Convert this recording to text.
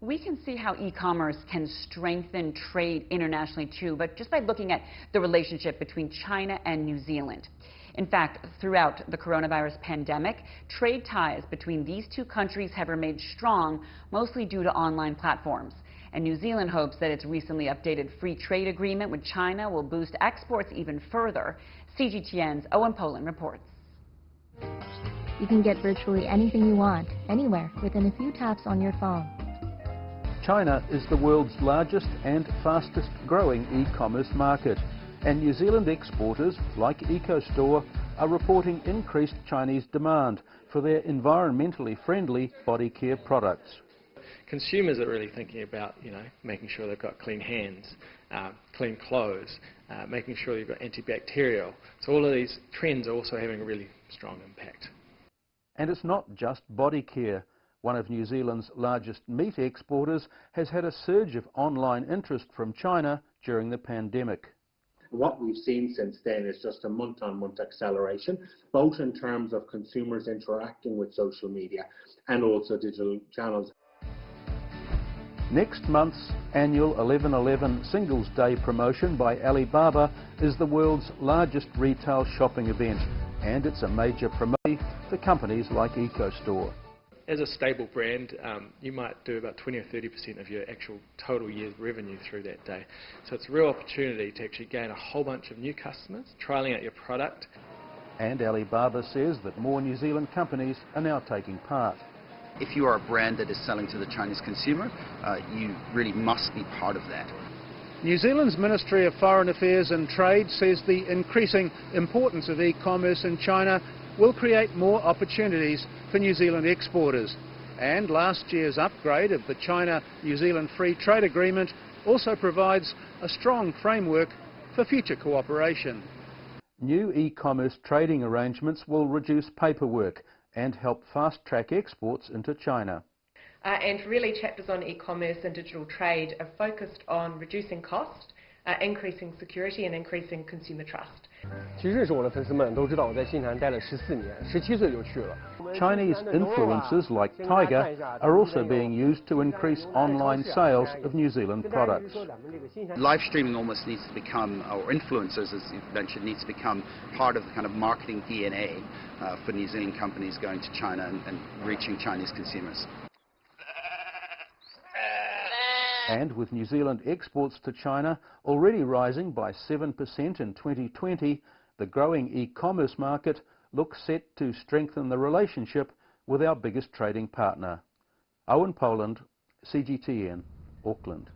We can see how e-commerce can strengthen trade internationally too, but just by looking at the relationship between China and New Zealand. In fact, throughout the coronavirus pandemic, trade ties between these two countries have remained strong, mostly due to online platforms. And New Zealand hopes that its recently updated free trade agreement with China will boost exports even further. CGTN's Owen Poland reports. You can get virtually anything you want, anywhere, within a few taps on your phone. China is the world's largest and fastest growing e-commerce market, and New Zealand exporters like EcoStore are reporting increased Chinese demand for their environmentally friendly body care products. Consumers are really thinking about, making sure they've got clean hands, clean clothes, making sure you've got antibacterial. So all of these trends are also having a really strong impact. And it's not just body care. One of New Zealand's largest meat exporters has had a surge of online interest from China during the pandemic. What we've seen since then is just a month-on-month acceleration, both in terms of consumers interacting with social media and also digital channels. Next month's annual 11/11 Singles Day promotion by Alibaba is the world's largest retail shopping event, and it's a major promotion for companies like EcoStore. As a stable brand, you might do about 20 or 30% of your actual total year's revenue through that day. So it's a real opportunity to actually gain a whole bunch of new customers, trialling out your product. And Alibaba says that more New Zealand companies are now taking part. If you are a brand that is selling to the Chinese consumer, you really must be part of that. New Zealand's Ministry of Foreign Affairs and Trade says the increasing importance of e-commerce in China will create more opportunities for New Zealand exporters. And last year's upgrade of the China-New Zealand Free Trade Agreement also provides a strong framework for future cooperation. New e-commerce trading arrangements will reduce paperwork and help fast-track exports into China. And really chapters on e-commerce and digital trade are focused on reducing cost, increasing security and increasing consumer trust. Chinese influencers like Tiger are also being used to increase online sales of New Zealand products. Live streaming almost needs to become, or influencers as you mentioned, needs to become part of the kind of marketing DNA for New Zealand companies going to China and reaching Chinese consumers. And with New Zealand exports to China already rising by 7% in 2020, the growing e-commerce market looks set to strengthen the relationship with our biggest trading partner. Owen Poland, CGTN, Auckland.